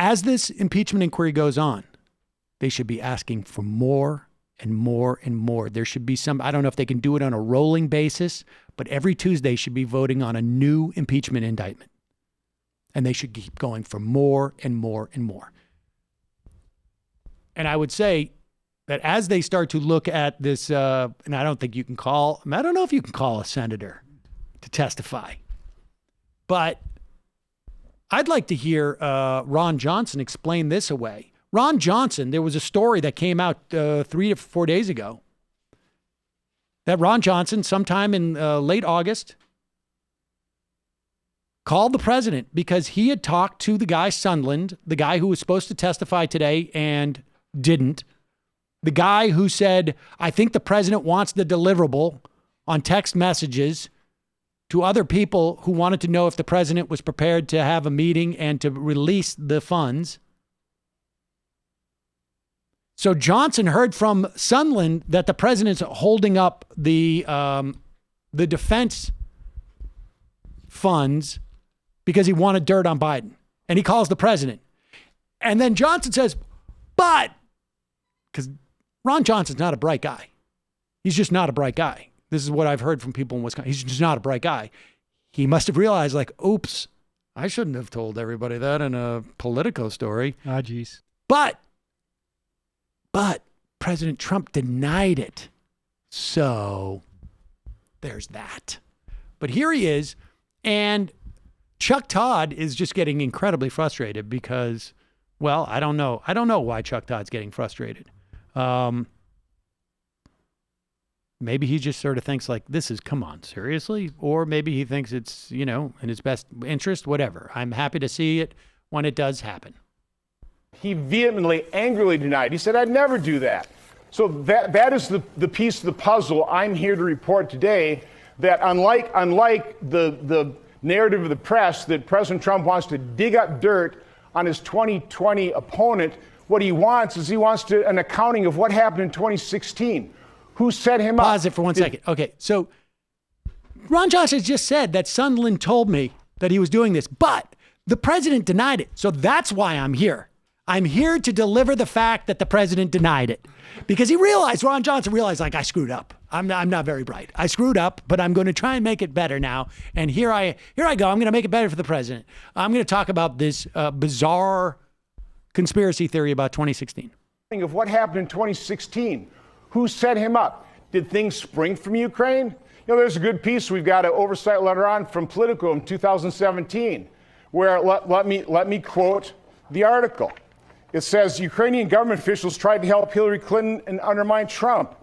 as this impeachment inquiry goes on, they should be asking for more and more and more. There should be some, I don't know if they can do it on a rolling basis, but every Tuesday should be voting on a new impeachment indictment. And they should keep going for more and more and more. And I would say that as they start to look at this, and I don't know if you can call a senator to testify, but I'd like to hear Ron Johnson explain this away. Ron Johnson, there was a story that came out 3 to 4 days ago that Ron Johnson, sometime in late August, called the president because he had talked to the guy Sunland, the guy who was supposed to testify today and didn't. The guy who said, I think the president wants the deliverable on text messages to other people who wanted to know if the president was prepared to have a meeting and to release the funds. So Johnson heard from Sunland that the president's holding up the defense funds because he wanted dirt on Biden. And he calls the president. And then Johnson says, but, because Ron Johnson's not a bright guy. He's just not a bright guy. This is what I've heard from people in Wisconsin. He's just not a bright guy. He must have realized, like, oops, I shouldn't have told everybody that in a Politico story. Ah, geez. But President Trump denied it. So there's that. But here he is. And Chuck Todd is just getting incredibly frustrated because, well, I don't know. I don't know why Chuck Todd's getting frustrated. Maybe he just sort of thinks like, this is, come on, seriously? Or maybe he thinks it's, in his best interest, whatever. I'm happy to see it when it does happen. He vehemently, angrily denied. He said, I'd never do that. So that is the piece of the puzzle I'm here to report today, that unlike the narrative of the press that President Trump wants to dig up dirt on his 2020 opponent, what he wants is an accounting of what happened in 2016. Who set him up? Pause it for 1 second. Okay, so Ron Johnson just said that Sunderland told me that he was doing this, but the president denied it. So that's why I'm here. I'm here to deliver the fact that the president denied it. Because Ron Johnson realized, like, I screwed up. I'm not very bright. I screwed up, but I'm going to try and make it better now. And here I go. I'm going to make it better for the president. I'm going to talk about this bizarre conspiracy theory about 2016. Of what happened in 2016. Who set him up? Did things spring from Ukraine? There's a good piece we've got an oversight letter on from Politico in 2017, where let me quote the article. It says, Ukrainian government officials tried to help Hillary Clinton and undermine Trump.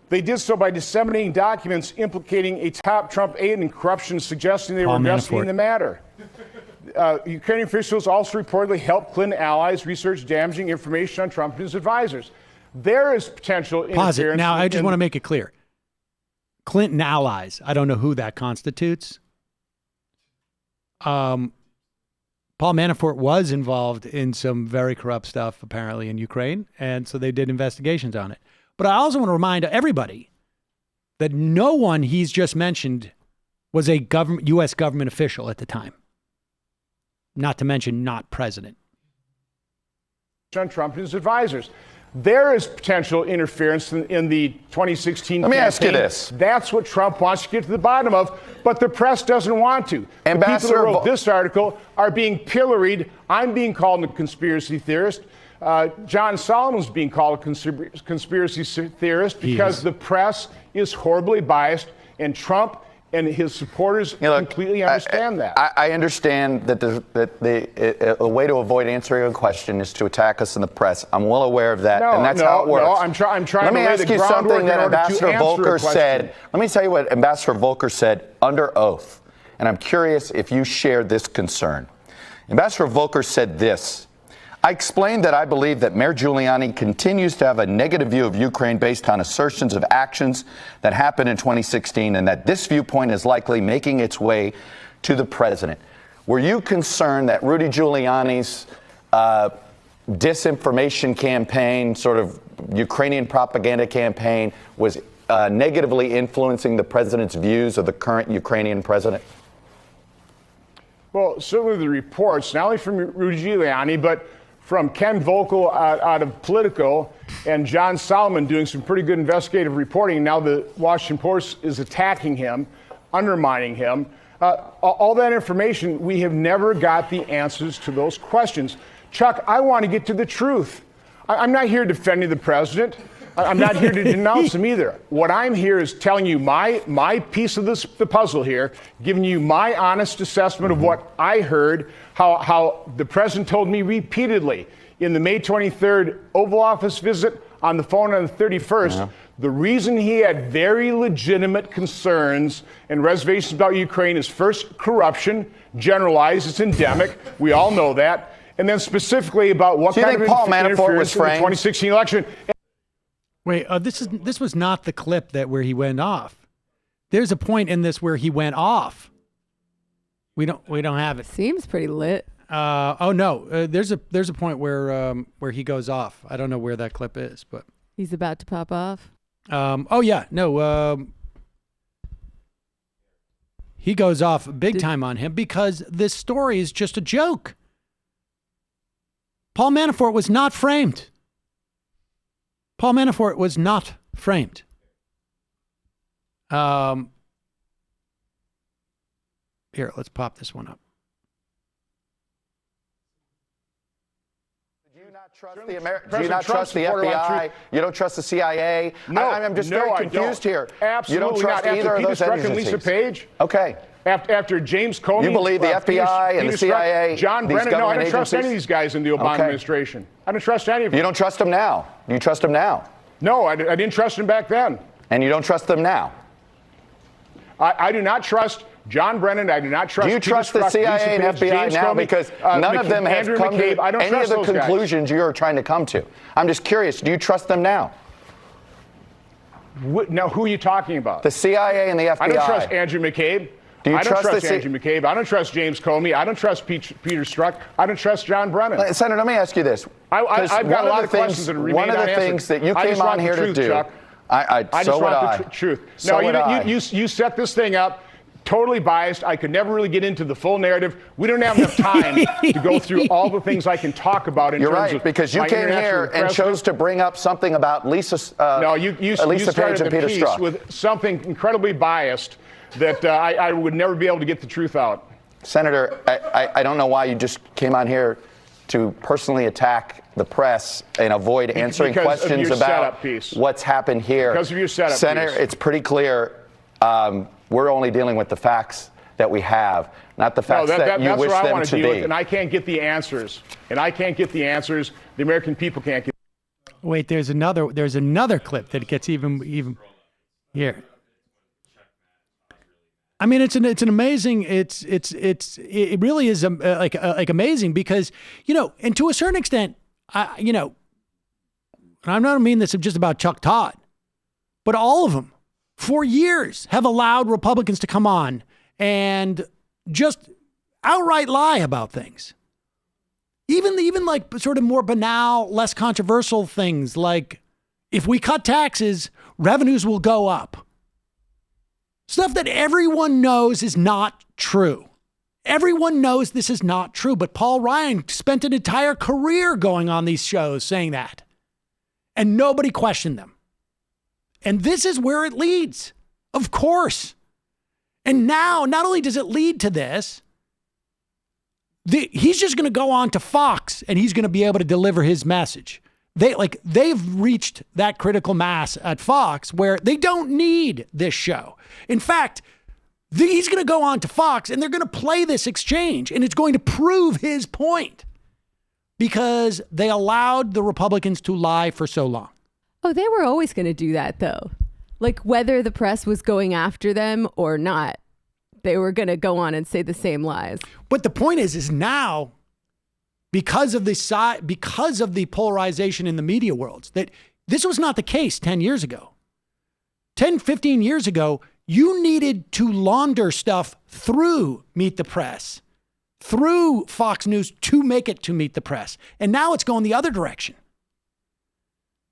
They did so by disseminating documents implicating a top Trump aide in corruption, suggesting they were investigating the matter. Ukrainian officials also reportedly helped Clinton allies research damaging information on Trump and his advisors. There is potential interference. Pause it. Now, I just want to make it clear. Clinton allies. I don't know who that constitutes. Paul Manafort was involved in some very corrupt stuff, apparently, in Ukraine. And so they did investigations on it. But I also want to remind everybody that no one he's just mentioned was a U.S. government official at the time. Not to mention not president. On Trump and his advisors. There is potential interference in the 2016 Let me campaign. ask you this. That's what Trump wants to get to the bottom of, but the press doesn't want to. Ambassador, the people who wrote this article are being pilloried. I'm being called a conspiracy theorist. John Solomon's being called a conspiracy theorist because the press is horribly biased, and Trump and his supporters completely understand that. I understand that a way to avoid answering a question is to attack us in the press. I'm well aware of that, and that's how it works. No, I'm trying Let me to lay ask the you groundwork something that Ambassador Volker said. Let me tell you what Ambassador Volker said under oath, and I'm curious if you share this concern. Ambassador Volker said this. I explained that I believe that Mayor Giuliani continues to have a negative view of Ukraine based on assertions of actions that happened in 2016, and that this viewpoint is likely making its way to the president. Were you concerned that Rudy Giuliani's disinformation campaign, sort of Ukrainian propaganda campaign, was negatively influencing the president's views of the current Ukrainian president? Well, certainly the reports, not only from Rudy Giuliani, but from Ken Volkel out of Politico and John Solomon doing some pretty good investigative reporting. Now the Washington Post is attacking him, undermining him. All that information, we have never got the answers to those questions. Chuck, I want to get to the truth. I'm not here defending the president. I'm not here to denounce him either. What I'm here is telling you my piece of the puzzle here, giving you my honest assessment of what I heard, how the president told me repeatedly in the May 23rd Oval Office visit, on the phone on the 31st, the reason he had very legitimate concerns and reservations about Ukraine is first, corruption, generalized, it's endemic. We all know that. And then specifically about what kind of interference in the 2016 election. Wait, this was not the clip where he went off. There's a point in this where he went off. We don't have it. Seems pretty lit. Oh no, there's a point where he goes off. I don't know where that clip is, but he's about to pop off. Oh yeah, no. He goes off big time on him because this story is just a joke. Paul Manafort was not framed. Paul Manafort was not framed. Here, let's pop this one up. Do you not trust the FBI? You don't trust the CIA? No, I'm just very confused here. Absolutely you don't trust not. either After of those Peter Strzok and agencies. Lisa Page. Okay. After James Comey. You believe the FBI and the CIA, John these Brennan. No, I don't government trust any of agencies? these guys in the Obama administration. I don't trust any of them. You don't trust them now? Do you trust them now? No, I didn't trust them back then. And you don't trust them now? I do not trust John Brennan. I do not trust. Do you trust the CIA and FBI now? Because none of them have come to any of the conclusions you're trying to come to. I'm just curious. Do you trust them now? Now, who are you talking about? The CIA and the FBI. I don't trust Andrew McCabe. Do you I don't trust Andrew McCabe. I don't trust James Comey. I don't trust Peter Strzok. I don't trust John Brennan. Senator, let me ask you this. I've got a lot of questions that remain unanswered. One of the things that you came on here to do. Chuck. I just want the truth. So no, you set this thing up. Totally biased. I could never really get into the full narrative. We don't have enough time to go through all the things I can talk about in terms of because you came here and chose to bring up something about Lisa Page and Peter Strzok with something incredibly biased that I would never be able to get the truth out. Senator, I don't know why you just came on here to personally attack the press and avoid answering questions about what's happened here. Because of your setup, Senator, it's pretty clear. We're only dealing with the facts that we have, not the facts that you wish them to be. And I can't get the answers. The American people can't get. Wait, there's another clip that gets even here. I mean, it's an amazing. It really is like amazing because and to a certain extent, and I'm not mean this just about Chuck Todd, but all of them for years have allowed Republicans to come on and just outright lie about things. Even like sort of more banal, less controversial things like if we cut taxes, revenues will go up. Stuff that everyone knows is not true. Everyone knows this is not true, but Paul Ryan spent an entire career going on these shows saying that. And nobody questioned them. And this is where it leads, of course. And now, not only does it lead to this, he's just going to go on to Fox and he's going to be able to deliver his message. They've reached that critical mass at Fox where they don't need this show. In fact, he's going to go on to Fox and they're going to play this exchange and it's going to prove his point because they allowed the Republicans to lie for so long. Oh, they were always going to do that, though. Like, whether the press was going after them or not, they were going to go on and say the same lies. But the point is now, because of the polarization in the media worlds, that this was not the case 10 years ago. 10, 15 years ago, you needed to launder stuff through Meet the Press, through Fox News to make it to Meet the Press. And now it's going the other direction.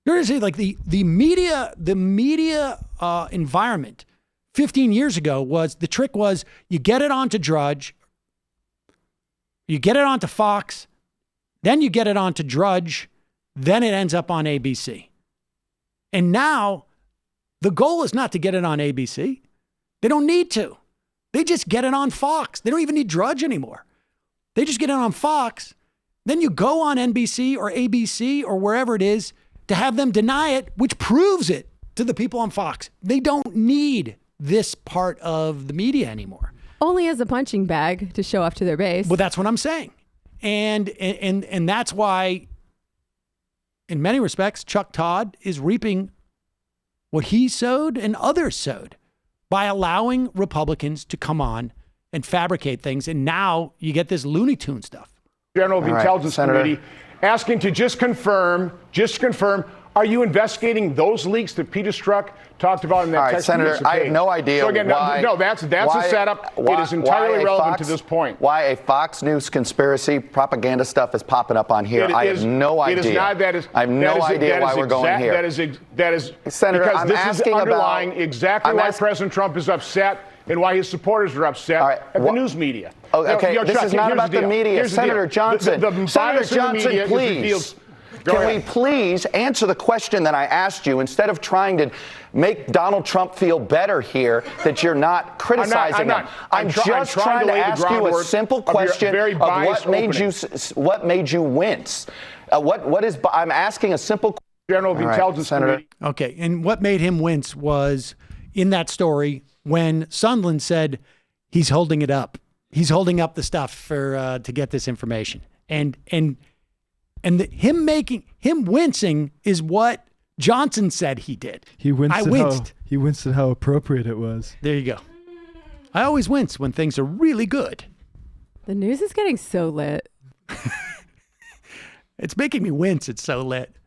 You're going to say like the media environment 15 years ago was the trick was you get it onto Drudge You get it onto Fox, then you get it onto Drudge, then it ends up on ABC. And now the goal is not to get it on ABC. They don't need to. They just get it on Fox. They don't even need Drudge anymore. They just get it on Fox. Then you go on NBC or ABC or wherever it is to have them deny it, which proves it to the people on Fox. They don't need this part of the media anymore. Only as a punching bag to show off to their base. Well, that's what I'm saying. And that's why, in many respects, Chuck Todd is reaping what he sowed and others sowed by allowing Republicans to come on and fabricate things. And now you get this Looney Tune stuff. General of the Intelligence Senator. Committee asking to just confirm, are you investigating those leaks that Peter Strzok talked about in that All right, text? Senator, I have no idea So again, why. no, that's a setup. It is entirely irrelevant to this point. Why a Fox News conspiracy propaganda stuff is popping up on here? I have no idea. It is not. I have no idea why we're going here. That is Senator, because I'm this asking is underlying about, exactly why President Trump is upset and why his supporters are upset at the news media. Oh, okay, Chuck, this is not about the media. Here's Senator Johnson, Senator Johnson, please. Can we please answer the question that I asked you instead of trying to make Donald Trump feel better here that you're not criticizing him? I'm just trying to ask you a simple question of what made you wince. I'm asking a simple question. General of the Intelligence Committee. Okay, and what made him wince was in that story when Sondland said he's holding it up. He's holding up the stuff for to get this information. And him wincing is what Johnson said he did. He winced. I winced. He winced at how appropriate it was. There you go. I always wince when things are really good. The news is getting so lit. It's making me wince. It's so lit.